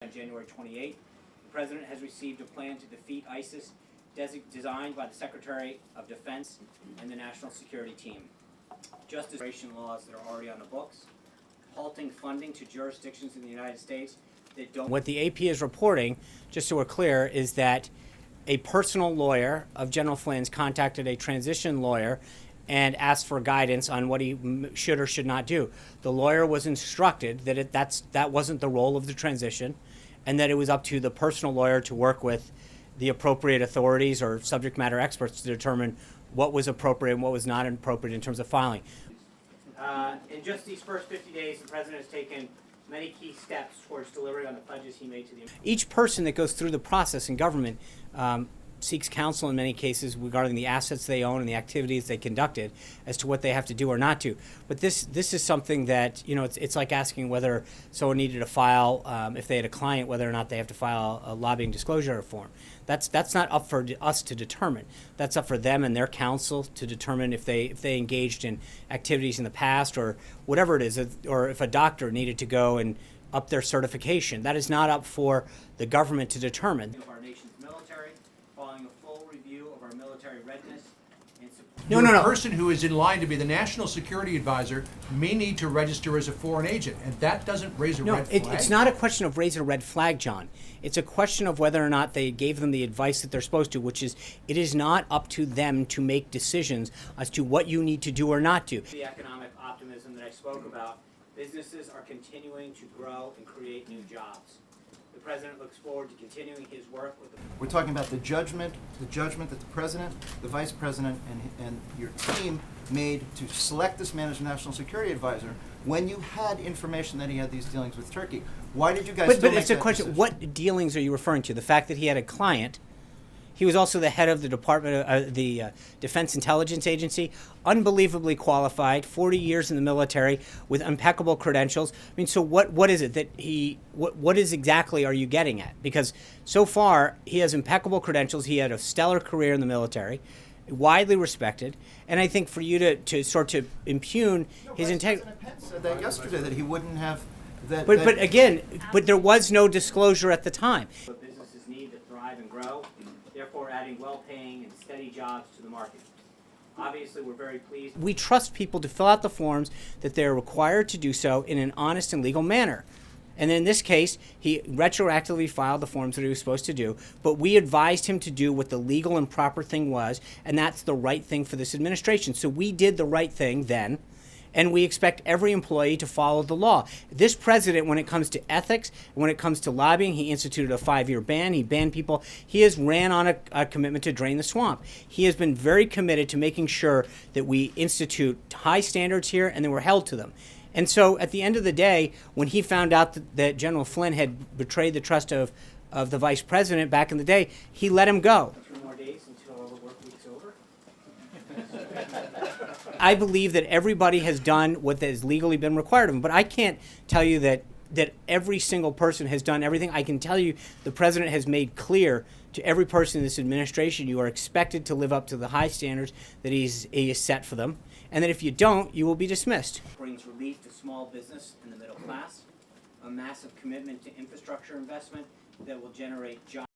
On January 28th, the President has received a plan to defeat ISIS designed by the Secretary of Defense and the National Security Team. Just as immigration laws that are already on the books, halting funding to jurisdictions in the United States that don't... What the AP is reporting, just so we're clear, is that a personal lawyer of General Flynn's contacted a transition lawyer and asked for guidance on what he should or should not do. The lawyer was instructed that that wasn't the role of the transition, and that it was up to the personal lawyer to work with the appropriate authorities or subject matter experts to determine what was appropriate and what was not appropriate in terms of filing. In just these first 50 days, the President has taken many key steps towards delivering on the pledges he made to the... Each person that goes through the process in government seeks counsel in many cases regarding the assets they own and the activities they conducted as to what they have to do or not do. But this is something that, you know, it's like asking whether someone needed to file, if they had a client, whether or not they have to file a lobbying disclosure form. That's not up for us to determine. That's up for them and their counsel to determine if they engaged in activities in the past or whatever it is, or if a doctor needed to go and up their certification. That is not up for the government to determine. Of our nation's military, following a full review of our military readiness and support. No. A person who is in line to be the national security advisor may need to register as a foreign agent, and that doesn't raise a red flag. It's not a question of raising a red flag, John. It's a question of whether or not they gave them the advice that they're supposed to, which is it is not up to them to make decisions as to what you need to do or not do. The economic optimism that I spoke about, businesses are continuing to grow and create new jobs. The President looks forward to continuing his work with the... We're talking about the judgment that the President, the Vice President, and your team made to select this man as National Security Advisor when you had information that he had these dealings with Turkey. Why did you guys still make that decision? But it's a question, what dealings are you referring to? The fact that he had a client. He was also the head of the Department of the Defense Intelligence Agency, unbelievably qualified, 40 years in the military with impeccable credentials. I mean, so what is it that what is exactly are you getting at? Because so far he has impeccable credentials. He had a stellar career in the military, widely respected, and I think for you to sort of impugn his integrity. President Pence said that yesterday, that he wouldn't have that. But there was no disclosure at the time. But businesses need to thrive and grow, therefore adding well-paying and steady jobs to the market. Obviously, we're very pleased. We trust people to fill out the forms that they're required to do so in an honest and legal manner. And in this case, he retroactively filed the forms that he was supposed to do, but we advised him to do what the legal and proper thing was, and that's the right thing for this administration. So we did the right thing then, and we expect every employee to follow the law. This president, when it comes to ethics, when it comes to lobbying, he instituted a 5-year ban. He banned people. He has ran on a commitment to drain the swamp. He has been very committed to making sure that we institute high standards here and that we're held to them. And so at the end of the day, when he found out that General Flynn had betrayed the trust of the vice president back in the day, he let him go. 3 more days until the work week's over. I believe that everybody has done what has legally been required of them, but I can't tell you that every single person has done everything. I can tell you the president has made clear to every person in this administration you are expected to live up to the high standards that he has set for them, and that if you don't, you will be dismissed. Brings relief to small business and the middle class, a massive commitment to infrastructure investment that will generate jobs.